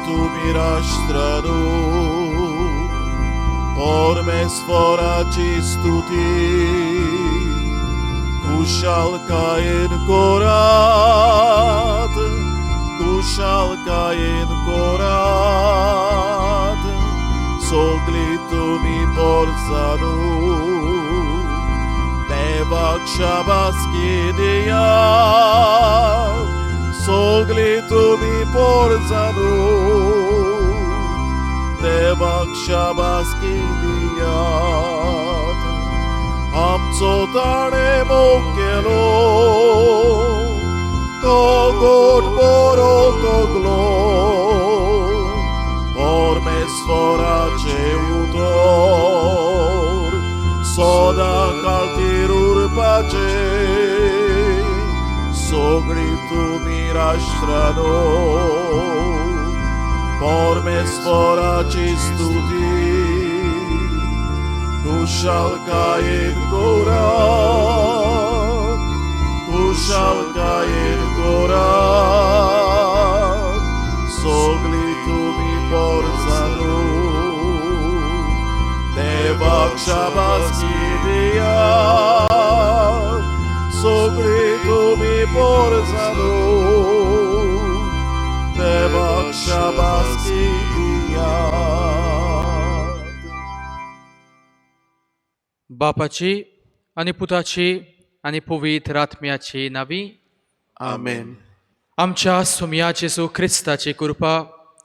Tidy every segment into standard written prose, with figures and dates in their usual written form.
tu mirastranu, porme sforaci stuti, kušalka in korat, soglitu mi porzanu, Devak Shabaski dia, soglitu mi porzanu, Devak Shabaski dia, amco tane mokelo, to god boro toglo, orme sforace utor, soda kaltirur pace, sogritu mirastrano, orme sforaci studi, kušalka in korat, kušalka in korat, soglitu mi porzanu, Devak Shabaski dia, soglitu mi porzanu, Devak Shabaski dia. बापाची आणि पुताची आणि पवित्र आत्म्याची नावी आमेन. आमच्या सुमयाची येशू ख्रिस्ताची कृपा,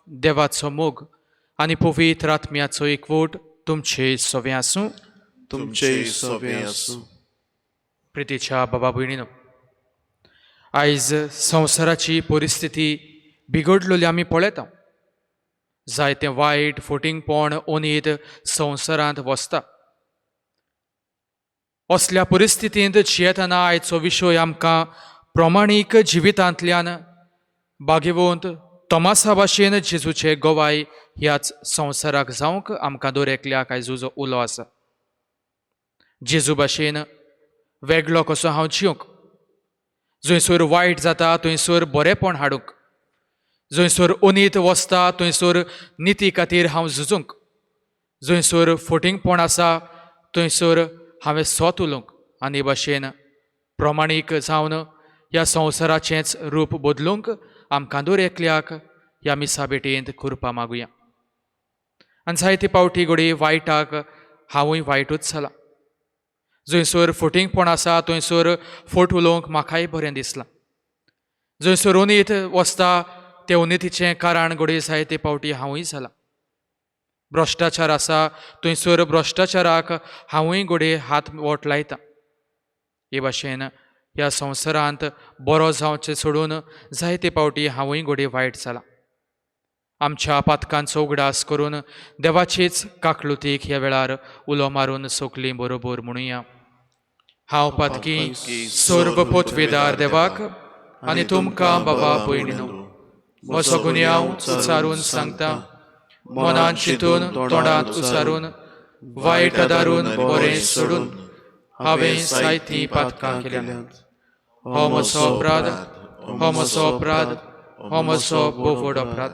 देवाचो मोग आणि पवित्र आत्म्याचो एकवट तुमचे सगळे आसूं. तुमचे सगळे आसूं. प्रितीच्या बाबा भयणीनो, आयज संवसाराची परिस्थिती बिगडलेली आमी पळयता. जायते वायट फटिंगपण ओनीत संवसारांत वसता. असल्या परिस्थितींत जियेतना आयचो विशय आमकां प्रमाणीक जिवितांतल्यान भाग्यवंत तोमासा भाशेन जेजूचे गोवाय ह्याच संवसाराक जावंक आमकां दर एकल्याक आयज उलो आसा. जेजू भाशेन वेगळो कसो हांव जिवंक, जंयसर वायट जाता थंयसर बरेंपण हाडूंक, जंयसर अनीत वसता थंयसर निती खातीर हांव झुजूंक, जंयसर फटिंगपण आसा थंयसर हांवें सोत उलोवंक, आनी भाशेन प्रमाणीक जावन ह्या संवसाराचेंच रूप बदलूंक आमकां दर एकल्याक ह्या मिसा भेटेंत कृपा मागुया. आनी जायते पावटी घडी वायटाक हांवूय वायटूच जाला. जंयसर फटिंगपण आसा थंयसर फट उलोवंक म्हाकाय बरें दिसलां. जंयसर अनीत वसता ते अनितीचें कारण घडी जायते पावटी हांवूय जाला. भ्रश्टाचार आसा थंयसर भ्रश्टाचाराक हांवूय घडी हात बोट लायता. हे भाशेन ह्या संवसारांत बरो जावचें सोडून जायते पावटी हांवूय घडी वायट जाला. आमच्या पातकांचो उगडास करून देवाचीच काकलुतीक ह्या वेळार उलो मारून सोकली बरोबर म्हणुया. हांव पातकी सर्व पोतवेदार देवाक आनी तुमकां बाबा भयणीनो, म्हजो गुन्यांव उच्चारून सांगता, मनांत चिंतून तोंडांत उसारून वायट आदारून बरें सोडून हांवें जायतीं पातकां केल्यात. हो म्हजो अपराध, हो म्हजो अपराध, हो म्हजो बोवड अपराध.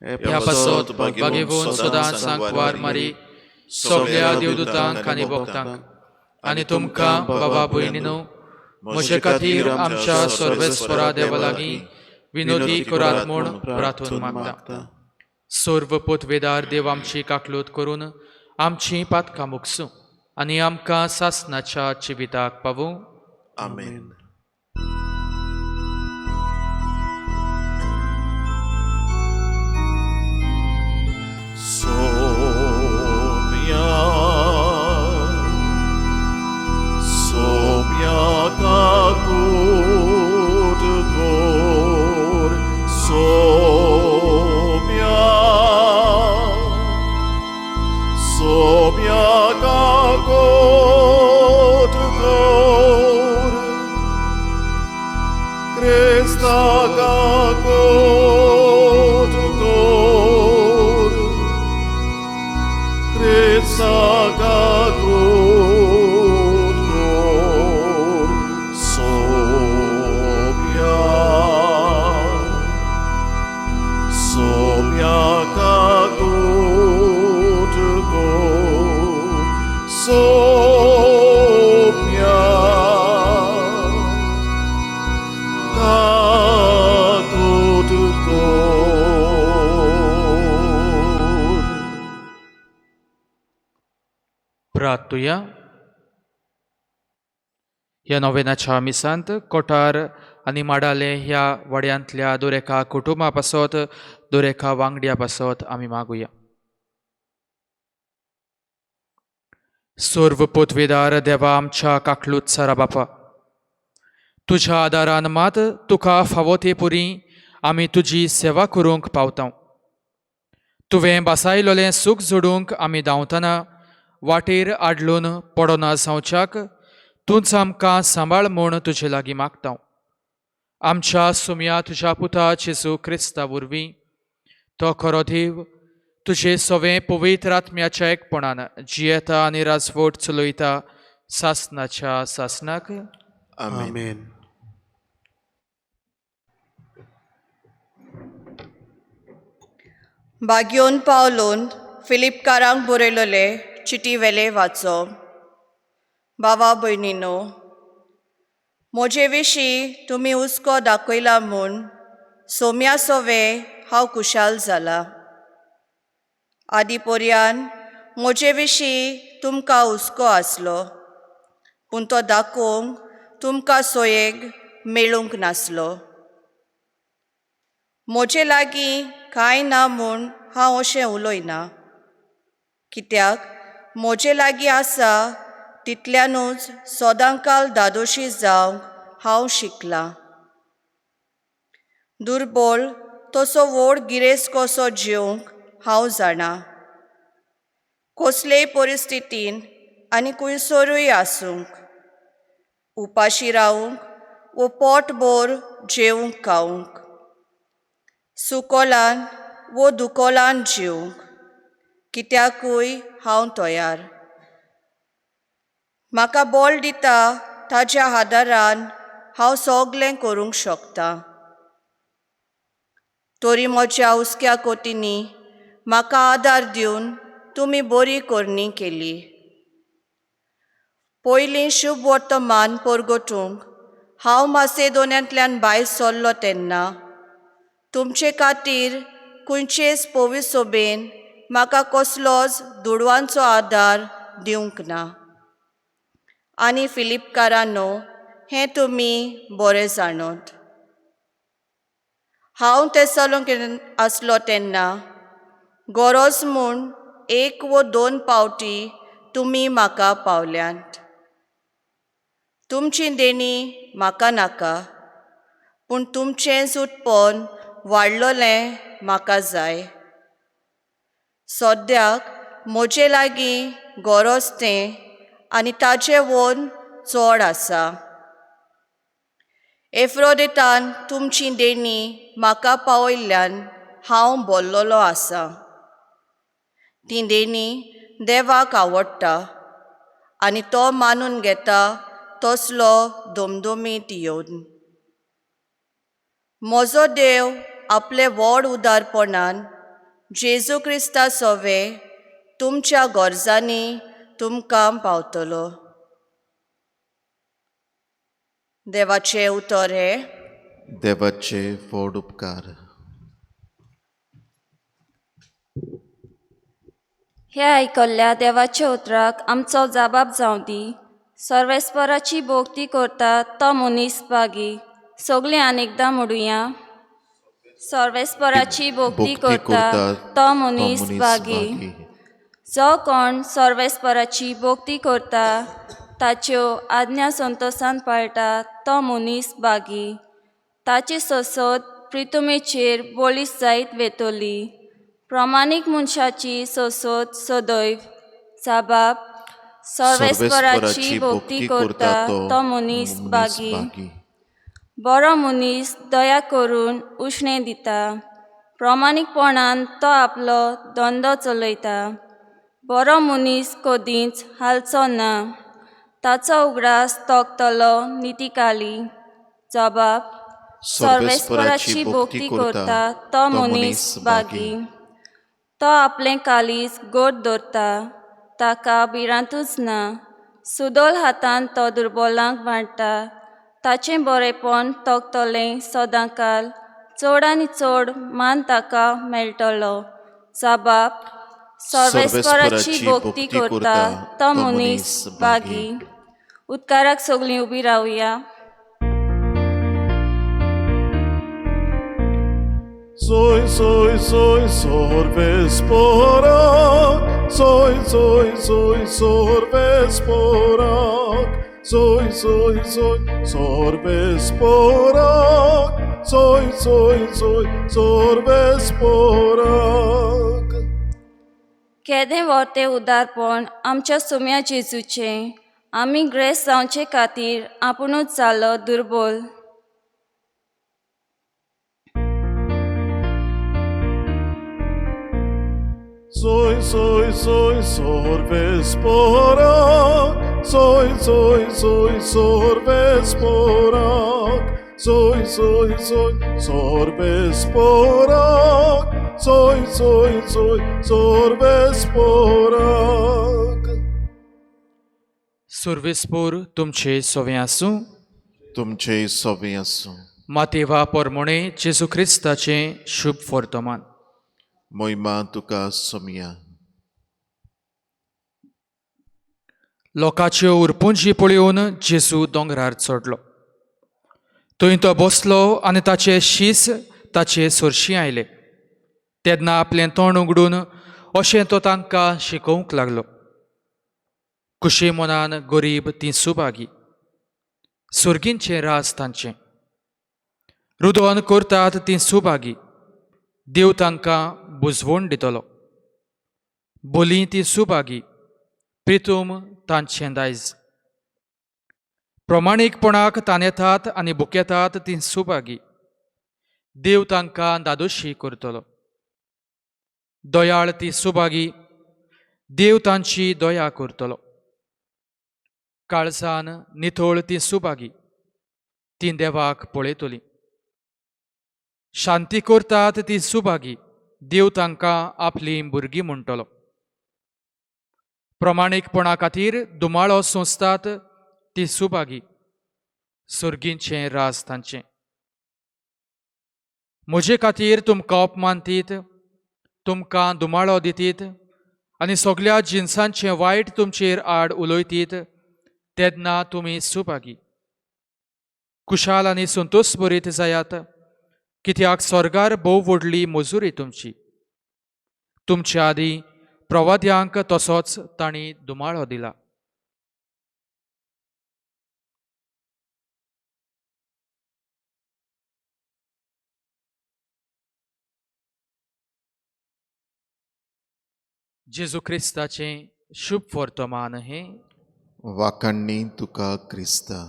ह्या पासत भाग्यवंत सदांच सांकवार मारी सगळ्या देवदूतांक आनी भक्तांक आनी तुमकां बाबा भयणीनो, म्हजे खातीर आमच्या सर्वेस्परा देवा लागीं विनोदी करात म्हूण प्रार्थना मागता. सर्व पोतवेदार देव आमची काकलूत करून आमची पातकां मुगसूं आनी आमकां सासणाच्या जिविताक पावूं. आमेन. Somia kakut kor, somia kakut kor, Somia Gagut God. प्रार्थूया. ह्या नोवेनाच्या मिसांत कोठार आनी माडाले ह्या वड्यांतल्या दुरेका कुटुंबा पासत दुरेका वांगड्या पासत आमी मागुया. सर्व पोतवेदार देवा आमच्या काकलूत सारा बापा, तुझ्या आदारान मात तुका फावो ते पुरी आमी तुजी सेवा करूंक पावता. तुवें बसायलोलें सूख जोडूंक आमी धांवतना वाटेर आडलून पडोना जावच्याक तूंच आमकां सांबाळ म्हूण तुजे लागीं मागता. आमच्या सुम्या तुज्या पुता जेजू क्रिस्ता वरवीं तो खरो देव तुजे सवें पवित्र आत्म्याच्या एकपणान जियेता आनी राजवट चलयता सासनाच्या सासनाक. Amen. बागयोन पावलोन फिलिपकारांक बरयलोले चिटी वेले वाचो. बाबा भयणीनो, म्हजे विशीं तुमी हुस्को दाखयला म्हूण सोम्या सोवे हांव खुशाल जाला. आदीपर्यान म्हजे विशीं तुमकां हुस्को आसलो, पूण तो दाखोवंक तुमकां सोयेग मेळूंक नासलो. म्हजे लागीं कांय ना म्हूण हांव अशें उलयना, कित्याक म्हजे लागीं आसा तितल्यानूच सोदांकाल दादोशी जावंक हांव शिकलां. दुर्बळ तसो व्हड गिरेस्त कसो जिवंक हांव जाणा. कसलेय परिस्थितीन आनी खंयसरूय आसूंक, उपाशी रावूंक वो पोटभर जेवंक खावंक, सुकोलान वो दुकोलान जिवंक, कित्याकूय हांव तयार. म्हाका बळ दिता ताच्या आदारान हांव सगलें करूंक शकतां. तरी म्हज्या हुस्क्या कोतींनी म्हाका आदार दिवन तुमी बरी करणी केली. पयलीं शुभ वर्तमान परगटूंक हांव मासेदोनियांतल्यान भायर सरलो तेन्ना तुमचे खातीर खंयचेच पवित्र सभेन म्हाका कसलोच दुडवांचो आदार दिवंक ना. आनी फिलिपकारांनो, हें तुमी बरें जाणत. हांव थेसलोनिकेंत आसलो तेन्ना गरज म्हूण 1 वा 2 पावटी तुमी म्हाका पावल्यांत. तुमची देणी म्हाका नाका, पूण तुमचें सुटपण वाडलोलें म्हाका जाय. सद्याक म्हजे लागीं गरज तें आनी ताचे वोन चड आसा. एफ्रोदितान तुमची देणी म्हाका पावयल्ल्यान हांव भरलोलो आसा. ती देणी देवाक आवडटा आनी तो मानून घेता तसलो धमधमीत येवन. म्हजो देव आपले व्हड उदारपणान जेजू क्रिस्ता सोवे तुमच्या गरजांनी तुमकां पावतलो. देवाचें उतर हें: देवाचे व्हड उपकार. हे आयकल्ल्या देवाच्या उतराक आमचो जबाब जावं दी. सर्वेस्पराची भोक्ती करता तो मनीस भागी. सगळीं अनेकदां म्हणुया. सर्वेस्पराची भोक्ती करता तो मनीस भागी. जो कोण सर्वेस्पराची भोक्ती करता ताच्यो आज्ञा संतोशान पाळटा तो मनीस भागी. ताची सोसत प्रितुमेचेर बोलीस जायत वेतोली. प्रामाणीक मनशाची सोसत सदैव. जबाब: सर्वेस्पराची भोक्ती करता तो मनीस भागी. बरो मनीस दया करून उश्णें दिता. प्रामाणीकपणान तो आपलो धंदो चलयता. बरो मनीस कदींच हालचो ना. ताचो उगडास तोखतलो नितिकाली. जबाब: सर्वेस्पराची भोक्ती करता तो मनीस बागी. तो आपलें कालीस गोड दवरता ताका भिरांतूच ना. सुदोल हातान तो दुर्बलांक वांटता. ताचें बरेपण तोगतलें सदांकाल. चड आनी चड मान ताका मेळटलो. जाबाब सर्वेस्पराची भोक्ती करता तो मनीस बागी. उदकाराक सगळीं उबी रावया. Soy, soy, soy, sorvesporak. Soy, soy, soy, sorvesporak. Soy, soy, soy, sorvesporak. Soy, soy, soy, sorvesporak. केदें वर्तें उदारपण आमच्या सुम्या जेजूचें. आमी ग्रेस जावचे खातीर आपुणूच जालो दुर्बल. Soy, soy, soy, sorvesporak. Soy, soy, soy, sorvesporak. Soy, soy, soy, sorvesporak. Soy, soy, soy, sorvesporak. सुर्वेस्पोर तुमचे सोवे आसूं. तुमचे सोबे आसूं. मातेवा पोरमोणे जेजू क्रिस्ताचें शुभ वर्तमान. मोहिमा तुका सोमिया. लोकाच्यो उरपुंजी पळयोवन जेजू दोंगरार चडलो. थंय तो बसलो आनी ताचे शीस ताचे सोरशी आयले. तेन्ना आपलें तोंड उगडून अशें तो तांकां शिकोवंक लागलो. कुशे मनान गरीब तीं सुभागी. सुर्गींचें राज तांचें. रुदोन करतात तीं सुभागी. देव तांकां बुजवण दितलो. बोली तीं सुभागी. प्रितूम तांचें दायज. प्रमाणीकपणाक तानेतात आनी बुकेतात तीं सुभागी. देव तांकां दादोशी करतलो. दयाळ तीं सुभागी. देव तांची दया करतलो. काळजान नितळ तीं सुभागी. तीं देवाक पळयतलीं. शांती करतात तीं सुभागी. देव तांकां आपलीं भुरगीं म्हणटलो. प्रमाणीकपणा खातीर दुमाळो सोंसतात तीं सुभागी. सुर्गींचें राज तांचें. म्हजे खातीर तुमकां अपमान दीत, तुमकां दुमाळो दितीत आनी सगळ्या जिन्सांचें वायट तुमचेर आड उलयतीत तेन्ना तुमी सुभागी. कुशाल आनी संतोश भरीत जायात, कित्याक स्वर्गार भोव व्हडली मजुरी तुमची. तुमच्या आदीं प्रवाद्यांक तसोच तांणी दुमाळो दिला. जेजू क्रिस्ताचें शुभ वर्तमान हें. वाकाण्णी तुका क्रिस्ता.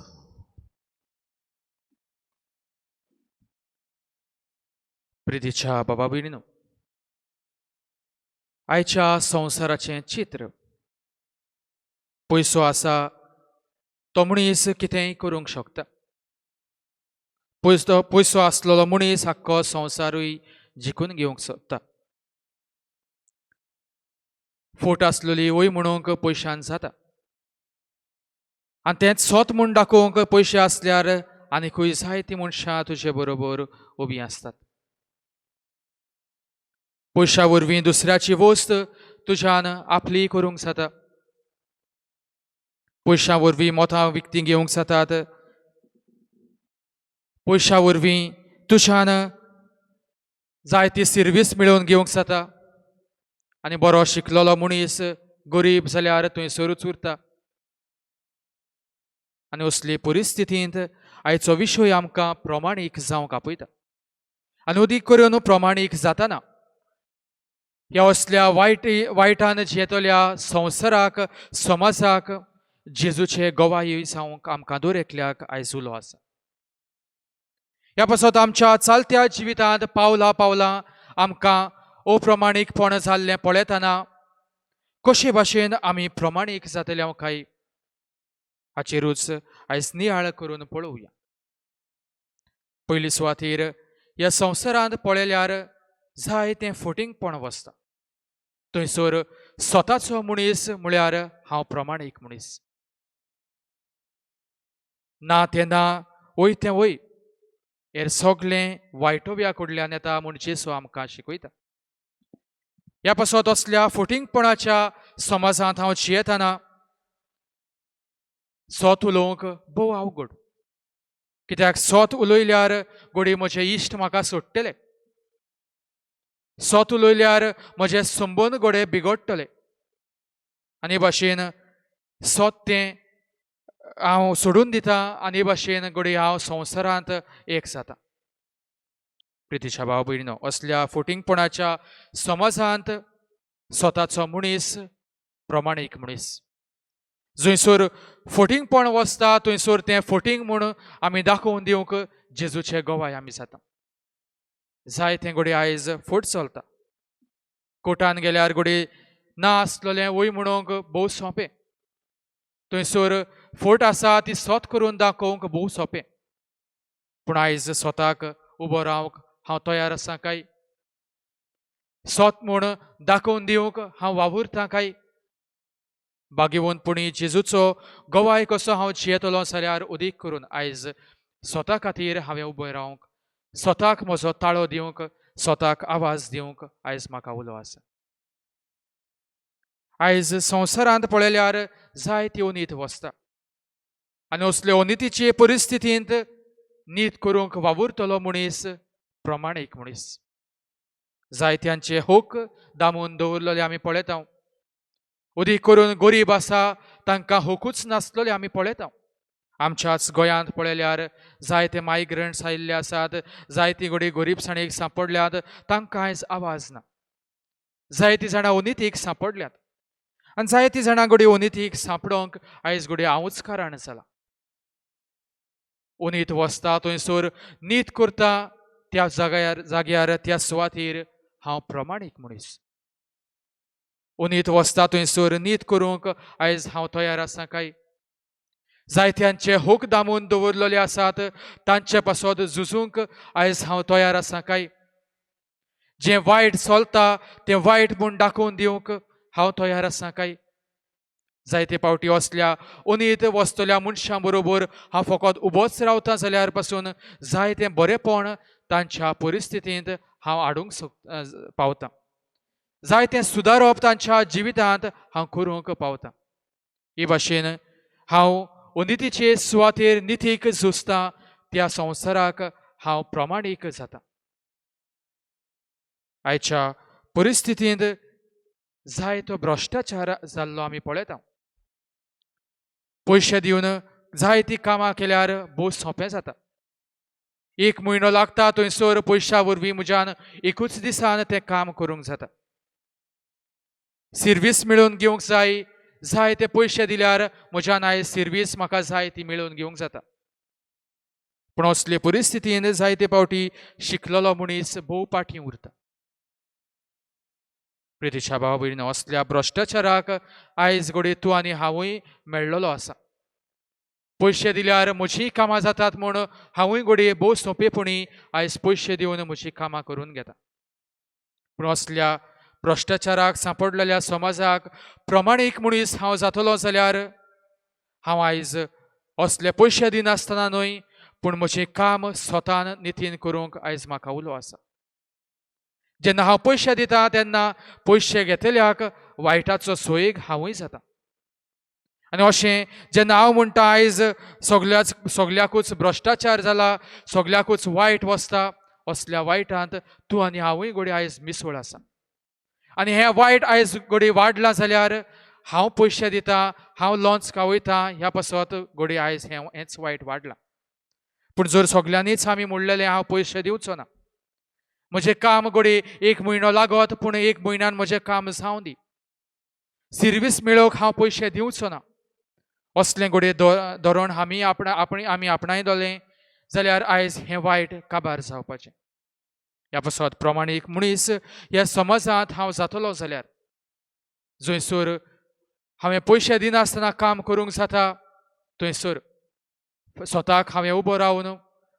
प्रितीच्या बाबा भयणीनो, आयच्या संवसाराचें चित्र. पयसो आसा तो मनीस कितेंय करूंक शकता. पयसो आसलेलो मनीस आख्खो संवसारूय जिखून घेवंक शकता. फोट आसलेली वय म्हणूंक पयशान जाता. आनी तेंच सोत म्हूण दाखोवंक पयशे आसल्यार आनीकूय जायतीं मनशां तुजे बरोबर उबीं आसतात. पयशा वरवीं दुसऱ्याची वस्त तुज्यान आपली करूंक जाता. पयशा वरवीं मोतां विकतीं घेवंक जातात. पयशा वरवीं तुज्यान जायती सर्वीस मेळोवन घेवंक जाता. आनी बरो शिकलेलो मनीस गरीब जाल्यार थंयसरूच उरता. आनी असले परिस्थितींत आयचो विशय आमकां प्रमाणीक जावंक आपयता. आनी अदीक करून प्रमाणीक जातना ह्या असल्या वायटान जियेतल्या संवसाराक, समाजाक जेजूचे गवाही जावंक आमकां दर एकल्याक आयज उलो आसा. ह्या पासत आमच्या चालत्या जिवितांत पावलां पावलां आमकां अप्रमाणीकपण जाल्लें पळयतना कशे भाशेन आमी प्रमाणीक जातले काय हाचेरूच आयज नियाळ करून पळोवया. पयली सुवातेर ह्या संवसारांत पळयल्यार जायतें फटींगपण वचता. थंयसर स्वताचो मनीस म्हळ्यार हांव प्रमाणीक मनीस. ना तें ना, वय तें वय, हेर सगळें वायटोव्या कडल्यान येता म्हूण जेसू आमकां शिकयता. ह्या पासत असल्या फटींगपणाच्या समाजांत हांव जियेतना सोत उलोवंक भोव अवघड. कित्याक सोत उलयल्यार घोडी म्हजे इश्ट म्हाका सोडटले, सोत उलयल्यार म्हजे संबंद घोडे बिगडटले, आनी भाशेन सोत तें हांव सोडून दितां, आनी भाशेन घोडी हांव संवसारांत एक जाता. प्रितीच्या भाव भयणीनो, असल्या फटींगपणाच्या समाजांत स्वताचो मनीस प्रमाणीक मनीस. जंयसर फटींगपण वचता थंयसर तें फटींग म्हूण आमी दाखोवन दिवंक जेजूचे गोवाय आमी जाता. जायते घोडी आयज फट चलता. कोर्टान गेल्यार घोडी ना आसलेलें वय म्हणूंक भोव सोंपें. थंयसर फट आसा ती सोत करून दाखोवंक भोव सोंपें. पूण आयज स्वताक उबो रावंक हांव तयार आसां काय? सोत म्हूण दाखोवन दिवंक हांव वावुरतां काय? भाग्यवंतपणी जेजूचो गोवाय कसो हांव जियेतलो जाल्यार उदीक करून आयज स्वता खातीर हांवें उबें रावंक, स्वताक म्हजो ताळो दिवंक, स्वताक आवाज दिवंक आयज म्हाका उलो आसा. आयज संवसारांत पळयल्यार जायती अनीत वचता, आनी असले अनितीचे परिस्थितींत नीत करूंक वावुरतलो मनीस प्रमाणीक मनीस. जायत्यांचे हूक दामून दवरलेले आमी पळयता. उदीक करून गरीब आसा तांकां हूकूच नासलेले आमी पळयता. आमच्याच गोंयांत पळयल्यार जायते मायग्रंट्स आयिल्ले आसात, जायती घोडी गरीबसाणीक सांपडल्यात, तांकां आयज आवाज ना. जायतीं जाणां अनितीक सांपडल्यात, आनी जायतीं जाणां घोडी अनितीक सांपडोंक आयज घोडी हांवूच कारण जाला. अनीत वचता थंयसर नीत करता त्या जाग्यार त्या सुवातेर हांव प्रमाणीक मनीस. अनीत वचता थंयसर नीत करूंक आयज हांव तयार आसां काय? जायत्यांचे हूक दामून दवरलेले आसात, तांचे पासत झुजूंक आयज हांव तयार आसां काय? जें वायट चलता तें वायट म्हूण दाखोवन दिवंक हांव तयार आसां काय? जायते फावटी असल्या अनीत वचतल्या मनशां बरोबर हांव फकत उबोच रावतां जाल्यार पासून जायतें बरेंपण तांच्या परिस्थितींत हांव हाडूंक पावतां. जायतें सुदारप तांच्या जिवितांत हांव करूंक पावतां. हे भाशेन हांव अनितीचे सुवातेर नितीक झुजतां, त्या संवसाराक हांव प्रमाणीक जातां. आयच्या परिस्थितींत जायतो भ्रश्टाचार जाल्लो आमी पळयता. पयशे दिवन जायतीं कामां केल्यार भोव सोंपें जाता. 1 म्हयनो लागता थंयसर पयशा वरवीं म्हज्यान एकूच दिसान तें काम करूंक जाता. सर्वीस मेळोवन घेवंक जाय, जायते पयशे दिल्यार म्हज्यान आयज सर्वीस म्हाका जाय ती मेळोवन घेवंक जाता. पूण असले परिस्थितींत जायते फावटी शिकलेलो मनीस भोव फाटीं उरता. प्रितीच्या भाव भयणीनो, असल्या भ्रश्टाचाराक आयज घोडी तूं आनी हांवूय मेळ्ळलो आसा. पयशे दिल्यार म्हजीं कामां जातात म्हूण हांवूय घोडी भोव सोंपेपणी आयज पयशे दिवन म्हजीं कामां करून घेता. पूण असल्या भ्रश्टाचाराक सांपडलेल्या समाजाक प्रमाणीक मनीस हांव जातलो जाल्यार हांव आयज असले पयशे दिनासतना न्हय, पूण म्हजें काम स्वतान नितीन करूंक आयज म्हाका उलो आसा. जेन्ना हांव पयशे दितां तेन्ना पयशे घेतल्याक वायटाचो सोयेग हांवूय जाता. आनी अशें जेन्ना हांव म्हणटा आयज सगल्याकूच भ्रश्टाचार जाला, सगल्याकूच वायट वचता, असल्या वायटांत तूं आनी हांवूय घोडी आयज मिसवळ आसा. आनी हें वायट आयज घोडी वाडलां जाल्यार हांव पयशे दितां, हांव लॉन्स खावयतां, ह्या पासत घोडी आयज हेंच वायट वाडलां. पूण जर सगल्यांनीच आमी म्हणलेलें हांव पयशे दिवचो ना, म्हजें काम घोडी 1 म्हयनो लागत, पूण 1 म्हयन्यान म्हजें काम जावं दी, सर्वीस मेळोवंक हांव पयशे दिवचो ना, असलें घोडी धोरण आमी आपणायलें जाल्यार आयज हें वायट काबार जावपाचें. ह्या पासत प्रमाणीक मनीस ह्या समाजांत हांव जातलो जाल्यार जंयसर हांवें पयशे दिनासतना काम करूंक जाता, थंयसर स्वताक हांवें उबो रावन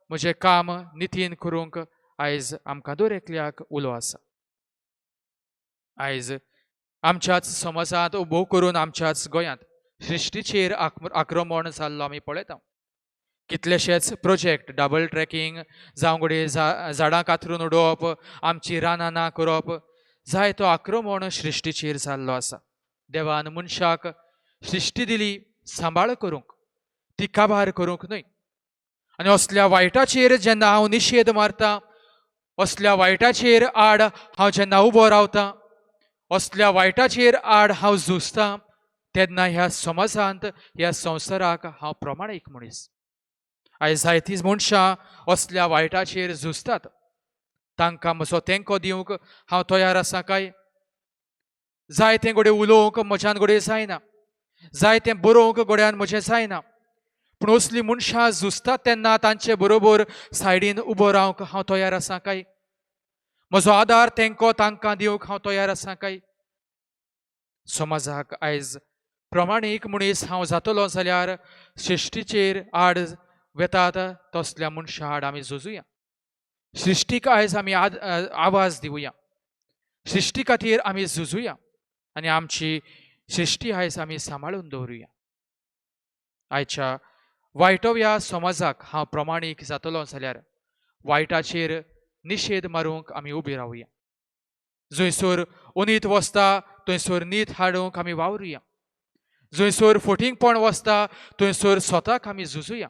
म्हजें काम नितीन करूंक आयज आमकां दर एकल्याक उलो आसा. आयज आमच्याच समाजांत उबो करून आमच्याच गोंयांत सृश्टीचेर आक्रमण जाल्लो आमी पळयता. कितलेशेच प्रोजेक्ट डबल ट्रॅकिंग जावं घडये झाडां कातरून उडोवप, आमची रानां ना करप, जायतो आक्रमण सृश्टीचेर जाल्लो आसा. देवान मनशाक सृश्टी दिली सांबाळ करूंक, ती काबार करूंक न्हय. आनी असल्या वायटाचेर जेन्ना हांव निशेध मारतां, असल्या वायटाचेर आड हांव जेन्ना उबो रावतां, असल्या वायटाचेर आड हांव झुजतां, तेन्ना ह्या समाजांत ह्या संवसाराक हांव प्रमाणीक मनीस. आयज जायतीं मनशां असल्या वायटाचेर झुजतात. तांकां म्हजो तेंको दिवंक हांव तयार आसां काय? जायतें घडये उलोवंक म्हज्यान घडये जायना, जायतें बरोवंक घडयान म्हजें जायना. पूण असलीं मनशां झुजतात तेन्ना तांचे बरोबर सायडीन उबो रावंक हांव तयार आसां काय? म्हजो आदार तेंको तांकां दिवंक हांव तयार आसां काय? समाजाक आयज प्रमाणीक मनीस हांव जातलो जाल्यार सृश्टीचेर आड वेतात तसल्या मनशां आड आमी झुजुया. सृश्टीक आयज आमी आवाज दिवया. सृश्टी खातीर आमी झुजुया आनी आमची सृश्टी आयज आमी सांबाळून दवरुया. आयच्या वायटव्या समाजाक हांव प्रमाणीक जातलो जाल्यार वायटाचेर निशेध मारूंक आमी उबी रावुया. जंयसर अनीत वसता थंयसर नीत हाडूंक आमी वावरुया. जंयसर फटिंगपण वसता थंयसर स्वताक आमी झुजुया.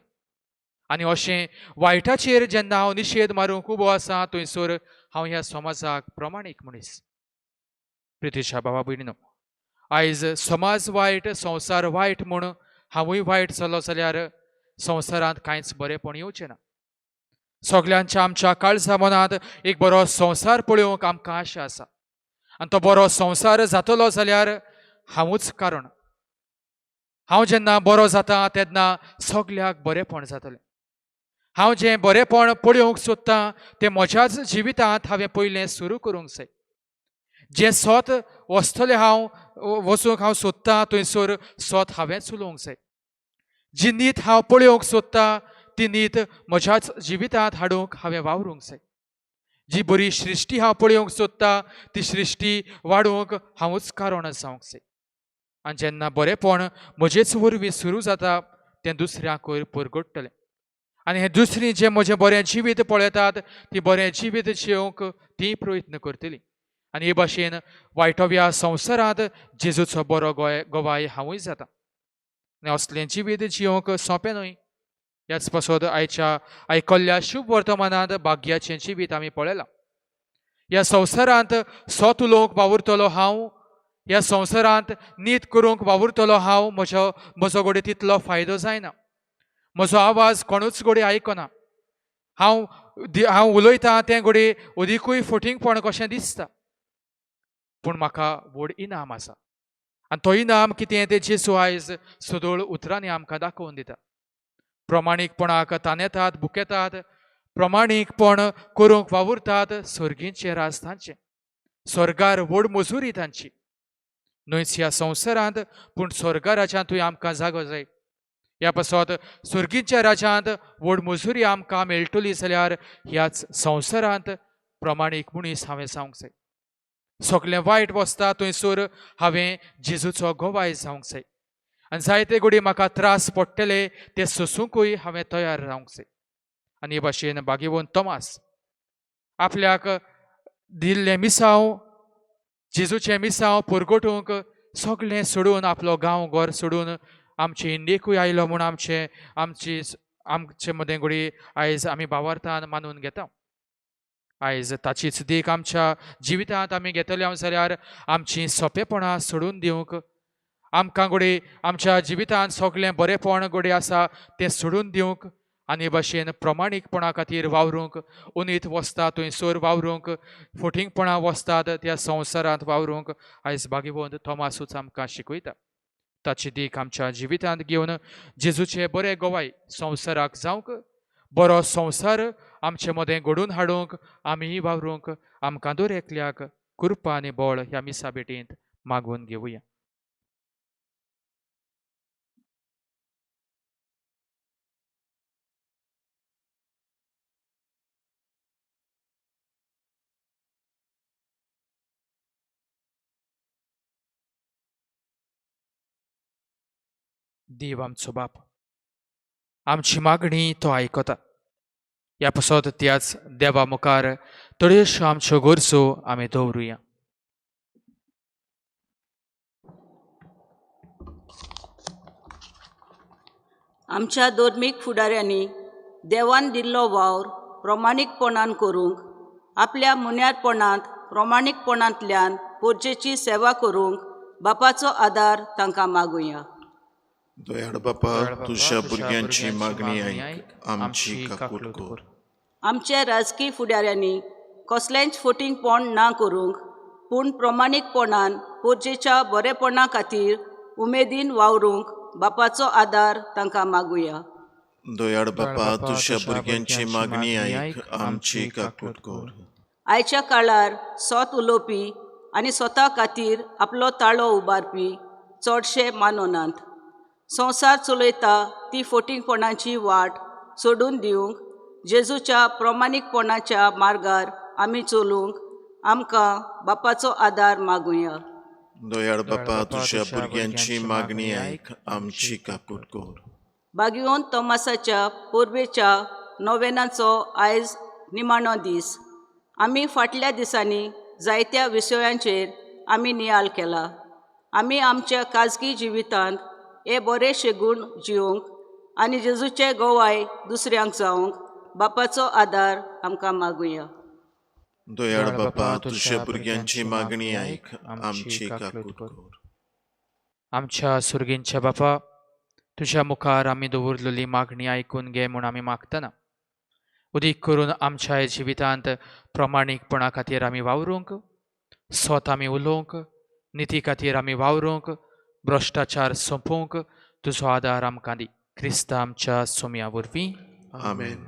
आनी अशें वायटाचेर जेन्ना हांव निशेध मारूंक उबो आसा थंयसर हांव ह्या समाजाक प्रमाणीक मनीस. प्रितीच्या भावा भयणीनो, आयज समाज वायट, संवसार वायट म्हूण हांवूय वायट जालो जाल्यार संवसारांत कांयच बरेंपण येवचें ना. सगल्यांच्या आमच्या काळजा मनांत एक बरो संवसार पळोवंक आमकां आशा आसा. आनी तो बरो संवसार जातलो जाल्यार हांवूच कारण. हांव जेन्ना बरो जाता तेन्ना सगल्यांक बरेंपण जातलें. हांव जें बरेंपण पळोवंक सोदतां तें म्हज्याच जिवितांत हांवें पयलें सुरू करूंक जाय. जें सोत वचतलें वचूंक हांव सोदतां थंयसर सोत हांवेंच उलोवंक जाय. जी नीत हांव पळोवंक सोदतां ती नीत म्हज्याच जिवितांत हाडूंक हांवें वावरूंक जाय. जी बरी सृश्टी हांव पळोवंक सोदतां ती सृश्टी वाडोवंक हांवूच कारण जावंक जाय. आनी जेन्ना बरेंपण म्हजेच वरवीं सुरू जाता तें दुसऱ्यांक परगडटलें. आनी हें दुसरीं जें म्हजें बरें जिवीत पळयतात ती बरें जिवीत जियोंक तीं प्रयत्न करतलीं. आनी हे भाशेन वायटव्या संवसारांत जेजूचो बरो गोवाय हांवूय जाता. आनी असलें जिवीत जियोंक सोंपें न्हय. ह्याच पासत आयच्या आयकल्ल्या शुभ वर्तमानांत भाग्याचें जिवीत आमी पळयलां. ह्या संवसारांत सोत उलोवंक वावुरतलो हांव, ह्या संवसारांत नीत करूंक वावुरतलो हांव, म्हजो घडये तितलो फायदो जायना. म्हजो आवाज कोणूच घडये आयकना. हांव उलयतां तें घडये अदिकूय फटिंगपण कशें दिसता. पूण म्हाका व्हड इनाम आसा. आनी तो इनाम कितें तें जेजू आयज सदोळ उतरांनी आमकां दाखोवन दिता. प्रमाणीकपणाक तांतेतात, बुकेतात, प्रमाणीकपण करूंक वावुरतात सर्गींचें राज तांचें. स्वर्गार व्हड मजुरी तांची. न्हयच ह्या संवसारांत पूण स्वर्गा राज्यांतूय आमकां जागो जाय. ह्या पासत सर्गींच्या राज्यांत व्हड मजुरी आमकां मेळटली जाल्यार ह्याच संवसारांत प्रमाणीक मनीस हांवें जावंक जाय. सगलें वायट वचता थंयसर हांवें जेजूचो गोवाय जावंक जाय. आनी जायते घडये म्हाका त्रास पडटले ते सोंसूंकूय हांवें तयार रावंक जाय. आनी हे भाशेन भाग्यवंत तोमास आपल्याक दिल्लें मिसांव, जेजूचें मिसांव परगटूंक सगलें सोडून, आपलो गांव घर सोडून आमचे इंडियेकूय आयलो म्हूण आमचे मदें घडये आयज आमी भावार्थान मानून घेता. आयज ताचीच देख आमच्या जिवितांत आमी घेतल्या जाल्यार आमची सोंपेपणां सोडून दिवंक, आमकां घडये आमच्या जिवितांत सगलें बरेंपण घडये आसा तें सोडून दिवंक आनी हे भाशेन प्रमाणीकपणा खातीर वावरूंक, उनीत वसता थंयसर वावरूंक, फटिंगपणां वसतात त्या संवसारांत वावरूंक आयज भाग्यवंत तोमासूच आमकां शिकयता. ताची देख आमच्या जिवितांत घेवन जेजूचें बरें गोवाय संवसाराक जावंक, बरो संवसार आमचे मदें घडोवन हाडूंक आमीय वावरूंक आमकां दर एकल्याक कृपा आनी बळ ह्या मिसा भेटेंत मागून घेवया. देव आमचो बाप, आमची मागणी तो आयकता. ह्या पासत त्याच देवा मुखार थोड्योश्यो आमच्यो गरजो आमी दवरुया. आमच्या धर्मीक फुडाऱ्यांनी देवान दिल्लो वावर प्रमाणीकपणान करूंक, आपल्या मुन्यारपणांत प्रमाणीकपणांतल्यान पोरचेची सेवा करूंक बापाचो आदार तांकां मागुया. दयाळ बापा, तुझ्या भुरग्यांची मागणी आयक, आमची काकूट कर. आमच्या राजकीय फुडाऱ्यांनी कसलेंच फटींगपण ना करूंक, पूण प्रमाणीकपणान पोरचेच्या बरेपणा खातीर उमेदीन वावरूंक बापाचो आदार तांकां मागुया. दयाळ बापा, तुझ्या भुरग्यांची मागणी आयक, आमची काकूट कर. आयच्या काळार सोत उलोवपी आनी स्वता खातीर आपलो ताळो उबारपी चडशे माननात. संवसार चलयता ती फटींगपणाची वाट सोडून दिवंक जेजूच्या प्रमाणीकपणाच्या मार्गार आमी चलूंक आमकां बापाचो आदार मागुया. दयाळ बापा, तुझ्या भुरग्यांची मागणी आयक, आमची काकूट कर. बागयोन तोमासाच्या पोरबेच्या नोवेनाचो आयज निमाणो दीस. आमी फाटल्या दिसांनी जायत्या विशयांचेर आमी नियाळ केला. आमी आमच्या खाजगी जिवितांत हे बरेशे गूण जिवंक आनी जेजूचे गोवाय दुसऱ्यांक जावंक बापाचो आदार आमकां मागुया. दयाळ बापा, तुझ्या भुरग्यांची मागणी आयक, आमची काकूट कर. आमच्या सुर्गींच्या बापा, तुझ्या मुखार आमी दवरलेली मागणी आयकून घे म्हूण आमी मागतना. उदीक करून आमच्या जिवितांत प्रमाणीकपणा खातीर आमी वावरूंक, स्वत आमी उलोवंक, निती खातीर आमी वावरूंक, भ्रश्टाचार सोंपोवंक तुजो आदार आमकां दी. क्रिस्ता आमच्या सोम्या वरवीं. आमेन.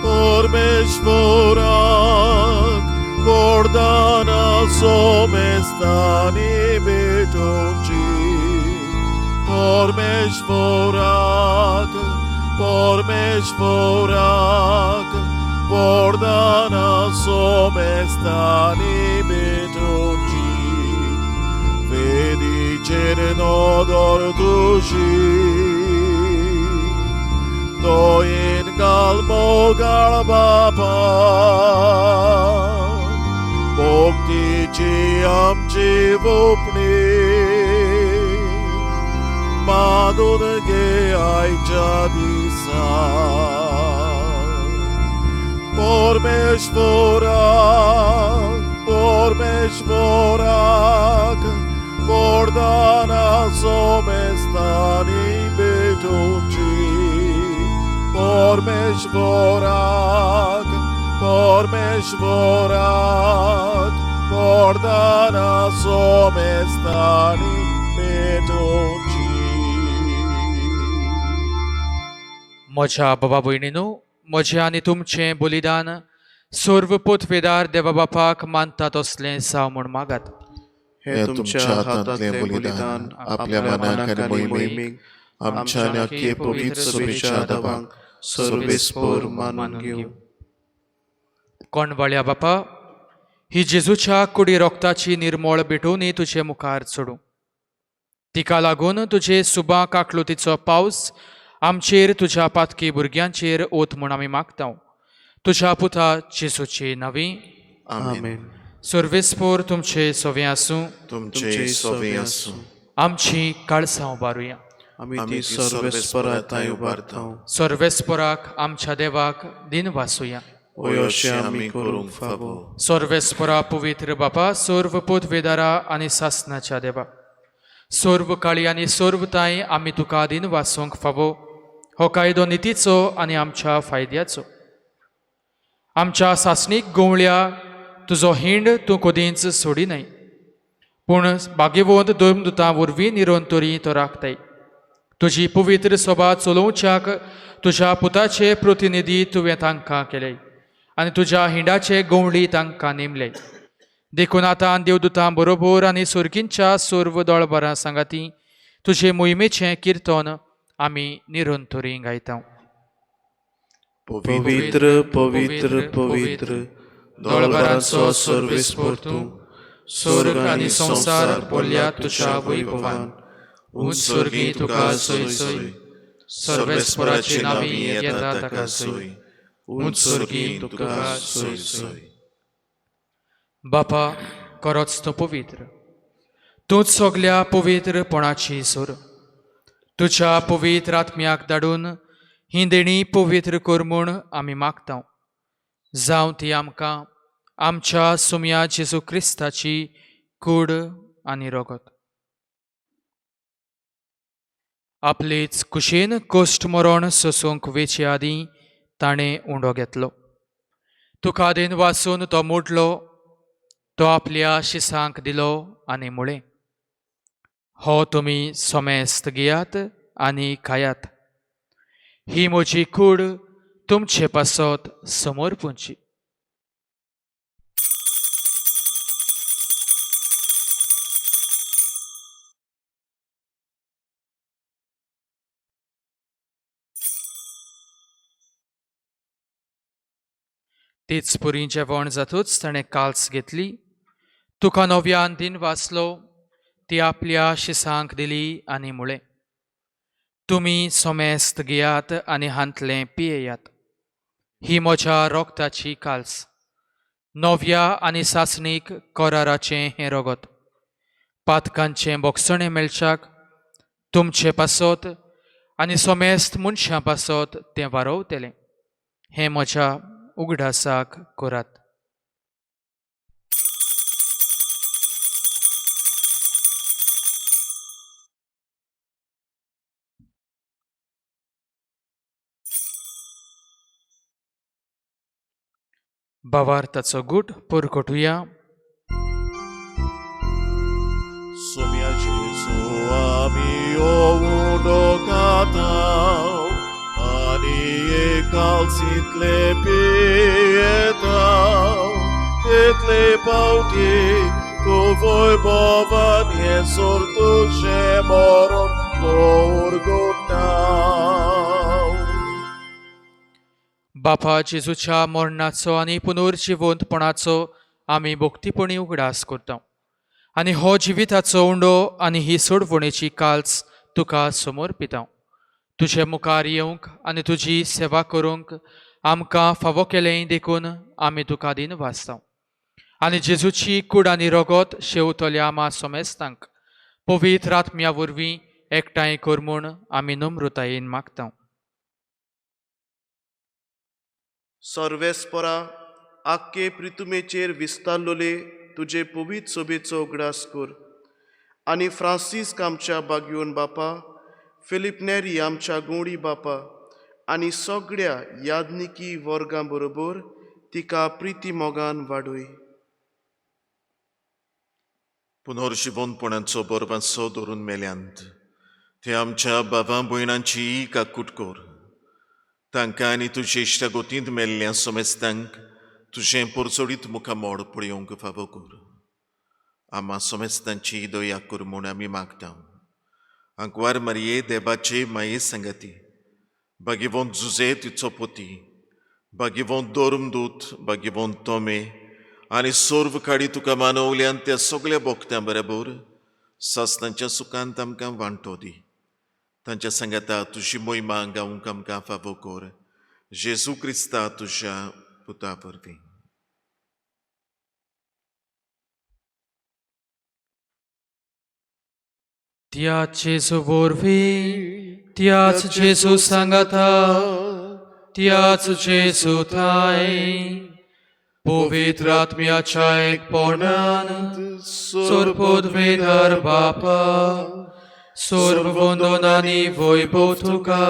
Pormeshvorak, Bordana somestani betonci. Pormeshvorak, Bordana somestani betonci. Vedi cernodor tuși. Doin galmo galbapa, Bogtici amci vupni, Madun ge aicia disa. Pormeshvorak, Bordana somestani betonci. Pormeshvorak, Bordana somestani betonci. म्हज्या बाबा भयणीनो, म्हजें आनी तुमचें बलिदान सर्व पोतवेदार देवा बापाक मानता तसलें जाव म्हूण मागात. हे तुमच्या हातांतलें बलिदान आपल्या मनाक आनी मोहिमेक आमच्या नक्की पवित्र सभेच्या आदाराक सर्वेस्पर मानून घेऊ. कोणवाळ्या बापा, ही जेजूच्या कुडी रोगताची निर्मळ भेटोवनी तुजे मुखार चडूं. तिका लागून तुजे सुबां काकलुतीचो पावस आमचेर तुज्या पातकी भुरग्यांचेर ओत म्हूण आमी मागता. तुज्या पुता जेजूचे नवी. आमेन. सर्वेस्पर तुमचे सोवें आसूं. तुमचे सोवें आसूं. आमची काळसां उबारुया. आमी सर्वेस्परांताय उबारता. सर्वेस्पराक आमच्या देवाक दिन वासुया. अशें आमी करूंक फावो. सर्वेस्परा पवित्र बापा, सर्व पोतवेदारा आनी सासनाच्या देवा, सर्व काळी आनी सर्व ताई आमी तुका दिन वासूंक फावो. हो कायदो नितीचो आनी आमच्या फायद्याचो. आमच्या सासणीक गोवळ्या तुजो हिंड तूं कदींच सोडिनाय, पूण बागेवंत धर्मदुतां वरवीं निरंतरी तो राखताय. तुजी पवित्र सभा चलोवच्याक तुज्या पुताचे प्रतिनिधी तुवें तांकां केले आनी तुज्या हिंडाचे गवळी तांकां नेमले. देखून आतां देवदुतां बरोबर आनी सुर्गींच्या सर्व दोळबारां सांगाती तुजे मोहिमेचें किर्तन आमी निरंतरी गायता. पवित्र पवित्र पवित्र दोळबारांचो सर्वेस्पर तूं, स्वर्ग आनी संसार पोल्ल्या तुज्या वैभवान. उत्सर्गी तुका सय सय, सर्वेस्पराची नावी येता ताका सय. उत्सर्गी तुका सय सय. बापा, खरोच तूं पवित्र. तूंच सगल्या पवित्रपणाची सोर. तुज्या पवित्र आत्म्याक धाडून ही देणी पवित्र कर म्हूण आमी मागता. जावं ती आमकां आमच्या सुम्या जेजू क्रिस्ताची कूड आनी रगत. आपलेच कुशेन कोश्ट मरण सोसूंक वेचे आदीं ताणें उंडो घेतलो. तुका देन वाचून तो मोडलो. तो आपल्या शिसांक दिलो आनी म्हळें, हो तुमी सोमेस्त घेयात आनी खायात. ही म्हजी कूड तुमचे पासत समोर पुंची. तीच पुरी जेवण जातूच ताणें काल्स घेतली. तुका नव्यान दिन वाचलो. ती आपल्या शिसांक दिली आनी म्हळें, तुमी सोमेस्त घेयात आनी हांतलें पियेयात. ही म्हज्या रोगताची काल्स, नव्या आनी सासणीक कराराचें हें रगत. पातकांचें बोगसणें मेळच्याक तुमचे पासत आनी सोमेस्त मनशां पासत तें वारवतलें. हें म्हज्या उगडासाक करात. भावार्थाचो गूट परगटुया. Sumia Jesu ami oudo katau, ani e calcitle pietau, tetle pauti, tu voi bovan e sortu moron porgotau. बापा जेजूच्या मरणाचो आनी पुनर्जिवंतपणाचो आमी भोक्तीपणी उगडास करता. आनी हो जिविताचो उंडो आनी ही सोडवणेची काल्स तुका समोर पिता. तुजे मुखार येवंक आनी तुजी सेवा करूंक आमकां फावो केलें देखून आमी तुका दिन वाचता. आनी जेजूची कूड आनी रगत शेवतल्या आमा सोमेस्तांक पवित्र आत्म्या वरवीं एकठांय कर म्हूण आमी नम्रतायेन मागता. सर्वेस्परा आख्खे पृथ्वीचेर विस्तारलोले तुजे पवित्र सोबेचो उगडास कर. आनी फ्रांसीस आमच्या बागयोन बापा, फिलिप नेरी आमच्या गोंडी बापा आनी सगळ्या याज्ञिकी वर्गां बरोबर तिका प्रिती मोगान वाडय. पुनर्जिवंतपणाचो बरवांचो धरून मेल्यांत ते आमच्या बाबां भयणांची काकूट कर. तांकां आनी तुजे इश्टागोतींत मेल्ल्या सोमेस्तांक तुजें परचडीत मुखामोड पळयोवंक फावो कर. आमा सोमेस्तांची दया कर म्हूण आमी मागता. आंकवार मारये देवाचे माये सांगाती, भाग्यवंत जुजे तिचो पोती, भाग्यवंत दोर्मदूत, भाग्यवंत तोमे आनी सोर्व काडी तुका मानवल्यान त्या सगळ्या भोगत्यां बरोबर सासणांच्या सुखांत आमकां वांटो दी. तांच्या सांगाता तुजी मोहिमा गावंक आमकां फावो कर. जेजू क्रिस्ता तुज्या पुता वरवीं. त्याच जेजू वरवीं, त्याच जेजू सांगाता, त्याच जेजू थंय पवित्र आत्म्याच्या एकपणान सोरपोद्वेदार बापा, सर्व वंदनांनी वैभव तुका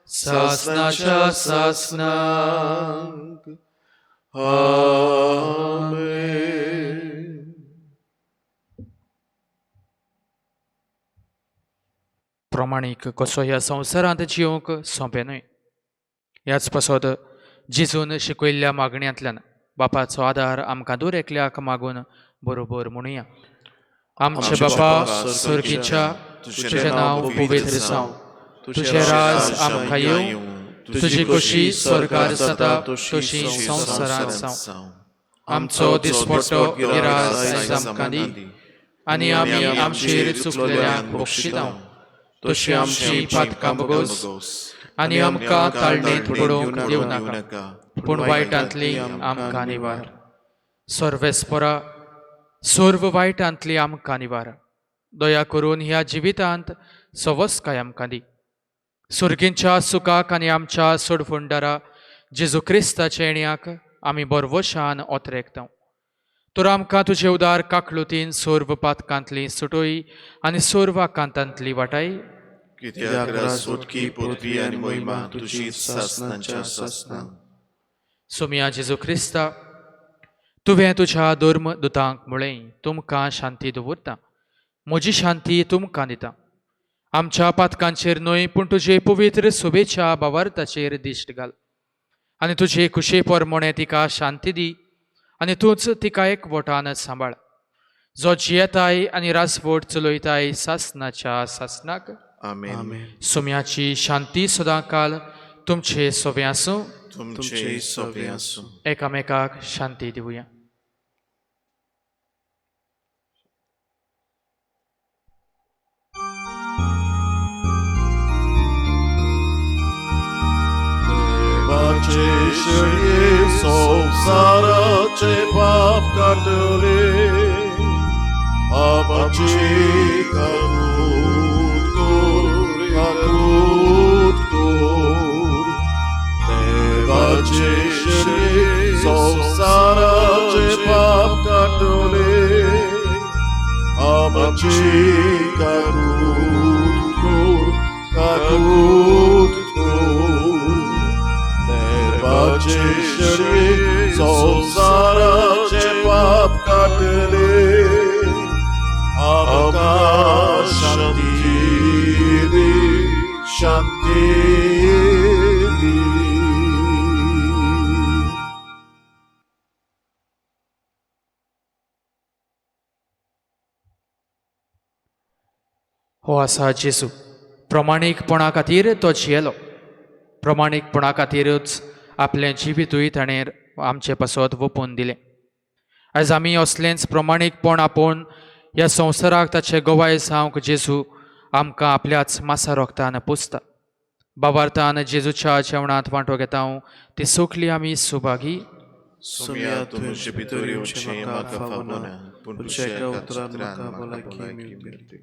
सासणाच्या सासणांक. आमेन. प्रमाणीक कसो ह्या संवसारांत जिवंक सोंपें न्हय. ह्याच पासत जेजून शिकयल्ल्या मागण्यांतल्यान बापाचो आदार आमकां दर एकल्याक मागून बरोबर म्हणुया. आमचे बापा सर्गीच्या, तुजें नांव पवित्र जावं. तुझे राज आमकां येवं, तुजी कुशी स्वर्गार जाता तशी संवसारांत जावं. आमचो दिसपट्टो गिरास आयज आमकां दी, आनी आमी आमचेर चुकलेल्यांक बक्षितांव, तशी आमची पातकां बगोस, आनी आमकां ताळणेंत पडोवंक दिवं नाका, पूण वायटांतली आमकां निवार. सर्वेस्परा, सर्व वायटांतली आमकां निवार. दया करून ह्या जिवितांत सवस्काय आमकां दी. सुर्गींच्या सुखाक आनी आमच्या सोडफुंडारा जेजू क्रिस्ताच्या येण्याक आमी बरवशान ओतरेकतांव. तर आमकां तुजे उदार काकलुतीन सर्व पातकांतली सुटोय आनी सर्व आकांतांतली वाटाय. कित्याक राजवटकी पृथ्वी आनी महिमा तुजीच सासणांच्या सासणां. सोम्या जेजू क्रिस्ता, तुवें तुज्या धर्म दुतांक म्हळें तुमकां शांती दवरता, म्हजी शांती तुमकां दिता. आमच्या पातकांचेर न्हय पूण तुजे पवित्र सोबेच्या भावार्थाचेर दिश्ट घाल, आनी तुजे कुशे पोरमोणे तिका शांती दी, आनी तूंच तिका एकवटान सांबाळ, जो जियेताय आनी राजवट चलयताय सासणाच्या सासणाक. आमेन. सोम्याची शांती सदांकाल तुमचे सोबे आसूं. तुमचे सोबे आसूं. एकामेकाक शांती दिवया. देवाचे शेळये संसाराचे पाप काटले, पापाची काकूट कोर, काकूट कोर. देवाचे शेळये संसाराचे पाप काटले, पापाची काकूट कोर, काकूट कोर. देवाचे शेळये संसाराचे पाप काटले, आमकां शांती दी, शांती दी. हो आसा जेजू. प्रमाणीकपणा खातीर तो जियेलो. प्रमाणीकपणा खातीरच आपलें जिवितूय ताणें आमचे पासत ओपून दिलें. आयज आमी असलेंच प्रमाणीकपण आपोवन ह्या संवसाराक ताचे गोवाय जावंक जेजू आमकां आपल्याच मासा रोगतान पुजता. भावार्थान जेजूच्या जेवणांत वांटो घेता हांव ती सोखली आमी सुभागी. सोम्या तुजे भितर येवचें म्हाका फावना, पूण तुज्या एका उतरान म्हाका भलायकी मेळटली.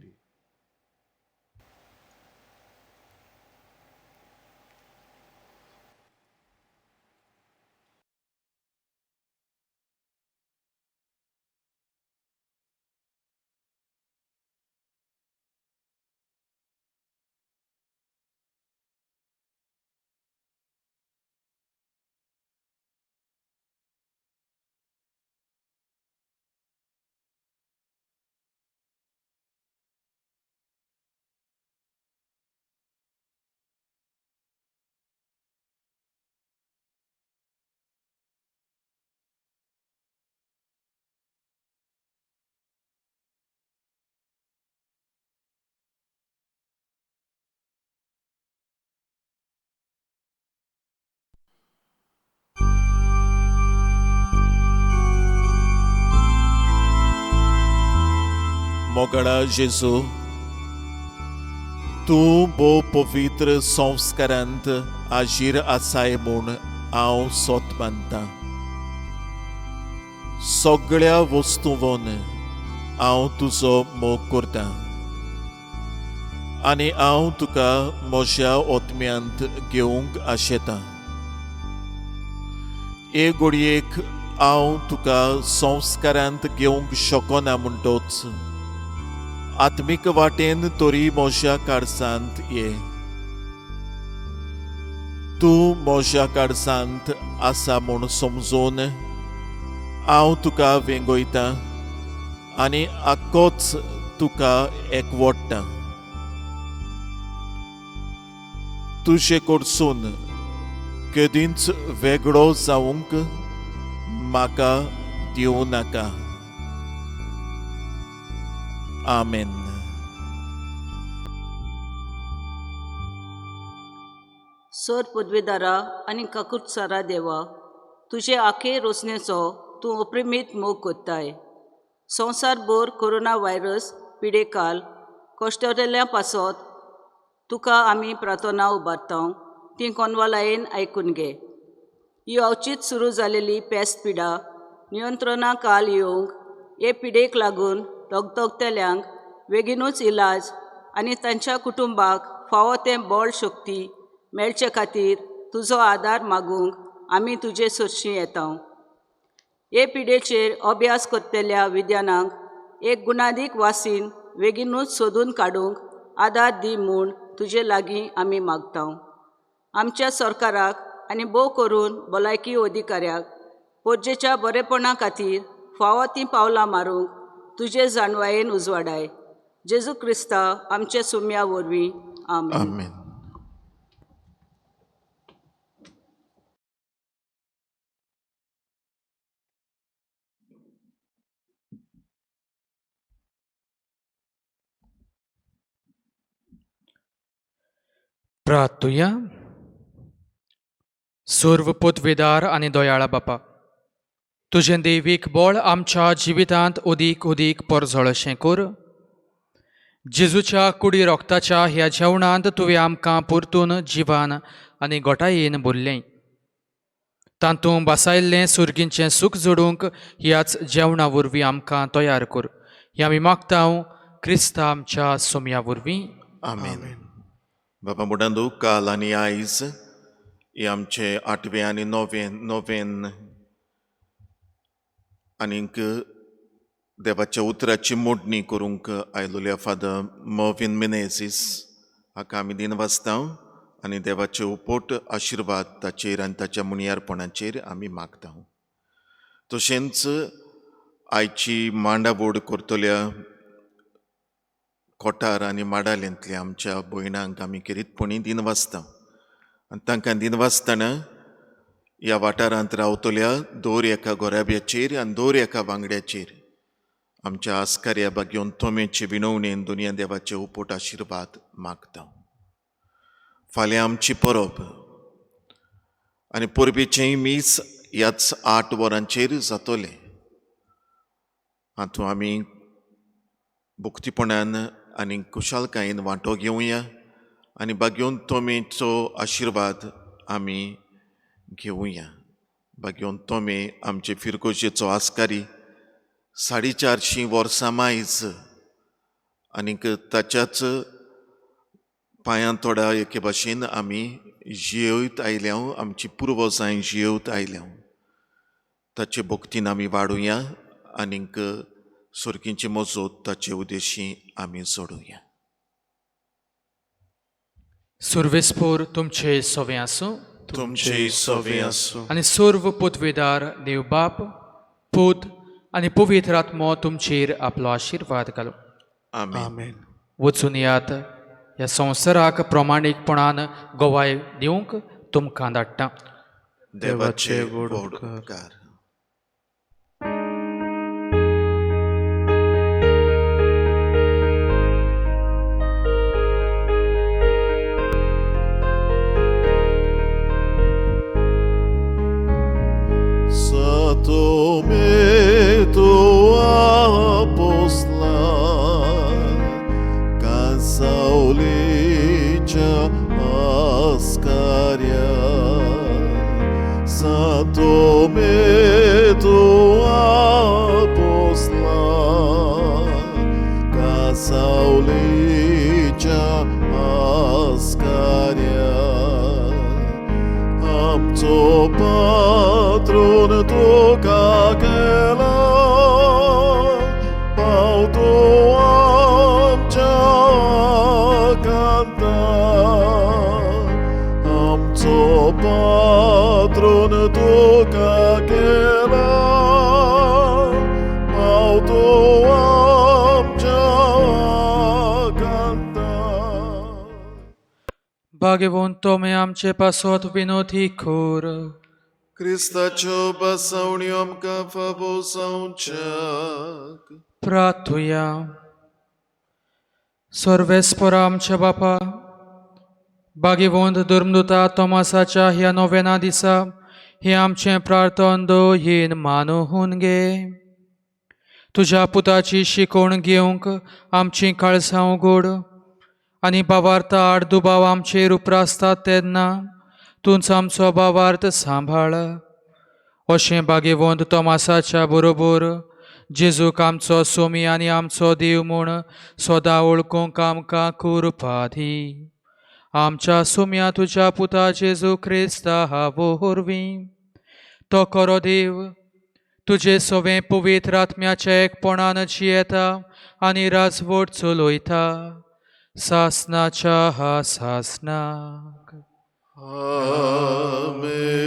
मोगडा जेजू, तूं भोव पवित्र संस्कारांत आजीर आसाय म्हूण हांव सोत मानतां. सगळ्या वस्तूंवन हांव तुजो मोग करतां, आनी हांव तुका म्हज्या ओतम्यांत घेवंक आशेतां. हे घडयेक हांव तुका संस्कारांत घेवंक शकना म्हणटोच आत्मीक वाटेन तरी म्हज्या कारसांत ये. तूं म्हज्या कारसांत आसा म्हूण समजून हांव तुका वेंगयतां आनी आख्खोच तुका एकवटतां. तुजे कडसून केदींच वेगळो जावंक म्हाका दिवं नाका. आमेन. सर पदवीदारा आनी काकुटसारा देवा, तुजे आखे रोसणेचो तूं अप्रिमीत मोग कोत्ताय. संवसारभर कोरोना व्हायरस पिडेकाल कश्टरल्या पासत तुका आमी प्रार्थना उबारता, ती कोनवालायेन आयकून घे. ही अवचीत सुरू जालेली पेस्त पिडा नियंत्रणा काल येवंक, हे पिडेक लागून तगतगतेल्यांक बेगीनूच इलाज आनी तांच्या कुटुंबाक फावो तें बळ शक्ती मेळचे खातीर तुजो आदार मागूंक आमी तुजे सरशीं येता. हे पिडेचेर अभ्यास करतेल्या विद्यानांक एक गुणादीक वासीन बेगीनूच सोदून काडूंक आदार दी म्हूण तुजे लागीं आमी मागता. आमच्या सरकाराक आनी भोव करून भलायकी अधिकाऱ्याक पोरजेच्या बरेपणा खातीर फावो तीं पावलां मारूंक तुजे जाणवायेन उजवाडाय. जेजू क्रिस्ता आमचे सुम्या वरवीं. आमेन. आमेन. प्रार्थुया. सर्व पदवेदार आनी दयाळा बापा, तुजें दैवीक बळ आमच्या जिवितांत ओदीक ओदीक परजळशें कर. जेजूच्या कुडी रोगताच्या ह्या जेवणांत तुवें आमकां परतून जिवान आनी गोटायेन भरलें. तातूंत बसायल्लें सुर्गींचें सूख जोडूंक ह्याच जेवणा वरवीं आमकां तयार कर. हें आमी मागता क्रिस्ता आमच्या सोम्या वरवीं. आमेन. बाबा मुडांदू, काल आनी आयज हे आमचे 8वें आनी 9वें आनीक देवाच्या उतराची मोडणी करूंक आयलोल्या फादर मॉविन मिनेझीस हाका आमी दिनवासता आनी देवाचे उपोट आशिर्वाद ताचेर आनी ताच्या मुनियारपणाचेर आमी मागता. तशेंच आयची मांडावोड करतल्या कोठार आनी माडालेंतल्या आमच्या भयणांक आमी किरीतपणी दिनवासता आनी तांकां दिनवासतना ह्या वाठारांत रावतल्या दर एका गोराब्याचेर आनी दर एका वांगड्याचेर आमच्या आस्कार्या बागेवन तोमेचे विनवणेन दुनिया देवाचे उपोट आशिर्वाद मागता. फाल्यां आमची परब आनी परबेचेंय मीस ह्याच 8 वरांचेर जातलें. हातूंत आमी भुक्तीपणान आनी कुशालकायेन वांटो घेवया आनी बागेवन तोमेचो आशिर्वाद आमी घेवया. बागेवन तोमे आमचे फिरकोशेचो आस्कारी 450 वर्सां मायज आनीक ताच्याच पांयां तोडा एके भाशेन आमी जियेवत आयल्या, आमची पुर्वजांय जियेवत आयल्या. ताचे भक्तीन आमी वाडुया आनीक सुर्गींची मजत ताचे उदेशी आमी जोडुया. सर्वेस्पोर तुमचे सोवे आसूं. तुमचे सोवे आसूं. आनी सर्व पदवेदार देव बाप, पूत आनी पवित्र आत्मो तुमचेर आपलो आशिर्वाद घालो. आमेन. वचून यात ह्या संवसाराक प्रमाणीकपणान गोवाय दिवंक तुमकां धाडटा. देवाचे व्हड उपकार. Tome tua posla Casaulicia ascaria Satome tua posla Casaulicia ascaria Amco patron tu kakela Pauto amca canta Amco patron tu kakela Pauto amca canta भाग्यवंत तोमे आमचे पासत विनोदी खोर. Cristacio basaunio amca favos aunchak. प्रार्थुया. सर्वेस्परा आमच्या बापा, भाग्यवंत धर्मदुता तोमासाच्या ह्या नोवेना दिसा हे आमचें प्रार्थन दो येन मानून घे. तुज्या पुताची शिकवण घेवंक आमची काळजां उगड आनी भावार्थ आड दुबाव आमचेर उपरासतात तेन्ना तूंच आमचो भावार्थ सांबाळ. अशें भाग्यवंत तोमासाच्या बरोबर जेजूक आमचो सोमी आनी आमचो देव म्हूण सदां वळखूंक आमकां कृपा दी. आमच्या सोम्या तुज्या पुता जेजू क्रिस्ता वरवीं तो खरो देव तुजे सवें पवित्र आत्म्याच्या एकपणान जियेता आनी राजवट चलयता सासनाच्या सासनाक. आमेन.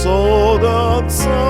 So